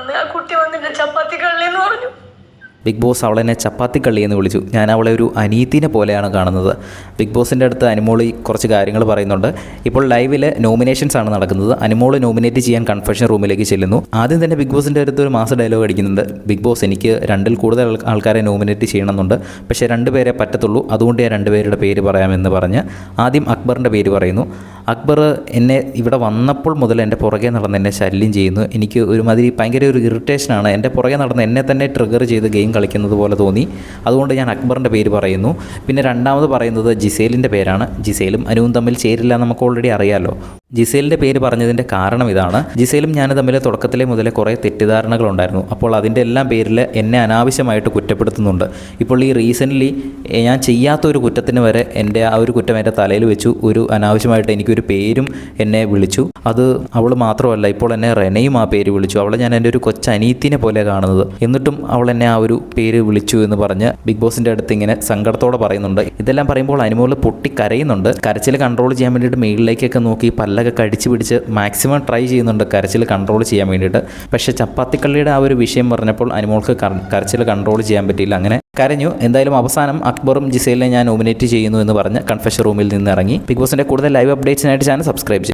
വന്ന് ആ കുട്ടി വന്നിട്ട് ചപ്പാത്തി കള്ളി എന്ന് പറഞ്ഞു. ബിഗ് ബോസ് അവളെന്നെ ചപ്പാത്തി കള്ളി എന്ന് വിളിച്ചു. ഞാൻ അവളെ ഒരു അനീത്തിനെ പോലെയാണ് കാണുന്നത്. ബിഗ് ബോസിൻ്റെ അടുത്ത് അനുമോളി കുറച്ച് കാര്യങ്ങൾ പറയുന്നുണ്ട്. ഇപ്പോൾ ലൈവിൽ നോമിനേഷൻസ് ആണ് നടക്കുന്നത്. അനുമോള് നോമിനേറ്റ് ചെയ്യാൻ കൺഫെഷൻ റൂമിലേക്ക് ചെല്ലുന്നു. ആദ്യം തന്നെ ബിഗ് ബോസിൻ്റെ അടുത്ത് ഒരു മാസ് ഡയലോഗ് അടിക്കുന്നുണ്ട്. ബിഗ് ബോസ്, എനിക്ക് 2-ൽ കൂടുതൽ ആൾക്കാരെ നോമിനേറ്റ് ചെയ്യണമെന്നുണ്ട്, പക്ഷേ 2 പേരെ പറ്റത്തുള്ളൂ, അതുകൊണ്ട് ഞാൻ 2 പേരുടെ പേര് പറയാമെന്ന് പറഞ്ഞ് ആദ്യം അക്ബറിൻ്റെ പേര് പറയുന്നു. അക്ബർ എന്നെ ഇവിടെ വന്നപ്പോൾ മുതൽ എൻ്റെ പുറകെ നടന്ന് എന്നെ ശല്യം ചെയ്യുന്നു. എനിക്ക് ഒരുമാതിരി ഭയങ്കര ഒരു ഇറിറ്റേഷനാണ്. എൻ്റെ പുറകെ നടന്ന് എന്നെ തന്നെ ട്രിഗർ ചെയ്ത് ഗെയിം കളിക്കുന്നത് പോലെ തോന്നി. അതുകൊണ്ട് ഞാൻ അക്ബറിൻ്റെ പേര് പറയുന്നു. പിന്നെ രണ്ടാമത് പറയുന്നത് ജിസേലിൻ്റെ പേരാണ്. ജിസേലും അനുവും തമ്മിൽ ചേരില്ല, നമുക്ക് ഓൾറെഡി അറിയാമല്ലോ. ജിസേലിൻ്റെ പേര് പറഞ്ഞതിൻ്റെ കാരണം ഇതാണ്. ജിസേലും ഞാൻ തമ്മിൽ തുടക്കത്തിലെ മുതലേ കുറേ തെറ്റിദ്ധാരണകളുണ്ടായിരുന്നു. അപ്പോൾ അതിൻ്റെ എല്ലാം പേരിൽ എന്നെ അനാവശ്യമായിട്ട് കുറ്റപ്പെടുത്തുന്നുണ്ട്. ഇപ്പോൾ ഈ റീസെൻ്റ്ലി ഞാൻ ചെയ്യാത്തൊരു കുറ്റത്തിന് വരെ എൻ്റെ ആ ഒരു കുറ്റം എൻ്റെ തലയിൽ വെച്ചു. ഒരു അനാവശ്യമായിട്ട് എനിക്കൊരു പേരും എന്നെ വിളിച്ചു. അത് അവൾ മാത്രമല്ല, ഇപ്പോൾ എന്നെ റെനയും ആ പേര് വിളിച്ചു. അവളെ ഞാൻ എൻ്റെ ഒരു കൊച്ചനീത്തിനെ പോലെ കാണുന്നത്. എന്നിട്ടും അവൾ എന്നെ ആ ഒരു പേര് വിളിച്ചു എന്ന് പറഞ്ഞ് ബിഗ് ബോസിൻ്റെ അടുത്ത് ഇങ്ങനെ സങ്കടത്തോടെ പറയുന്നുണ്ട്. ഇതെല്ലാം പറയുമ്പോൾ അനുമോള് പൊട്ടിക്കരയുന്നുണ്ട്. കരച്ചിൽ കൺട്രോൾ ചെയ്യാൻ വേണ്ടിയിട്ട് മേളിലേക്കൊക്കെ നോക്കി പല്ലൊക്കെ കടിച്ച് പിടിച്ച് മാക്സിമം ട്രൈ ചെയ്യുന്നുണ്ട് കരച്ചിൽ കൺട്രോൾ ചെയ്യാൻ വേണ്ടിയിട്ട്. പക്ഷേ ചപ്പാത്തിക്കള്ളിയുടെ ആ ഒരു വിഷയം പറഞ്ഞപ്പോൾ അനുമോൾക്ക് കരച്ചിൽ കൺട്രോൾ ചെയ്യാൻ പറ്റിയില്ല. അങ്ങനെ കരഞ്ഞു. എന്തായാലും അവസാനം അക്ബറും ജിസേലിനെ ഞാൻ നോമിനേറ്റ് ചെയ്യുന്നു എന്ന് പറഞ്ഞ് കൺഫെഷൻ റൂമിൽ നിന്ന് ഇറങ്ങി. ബിഗ് ബോസിൻ്റെ കൂടുതൽ ലൈവ് അപ്ഡേറ്റ്സിനായിട്ട് ചാനൽ സബ്സ്ക്രൈബ് ചെയ്യും.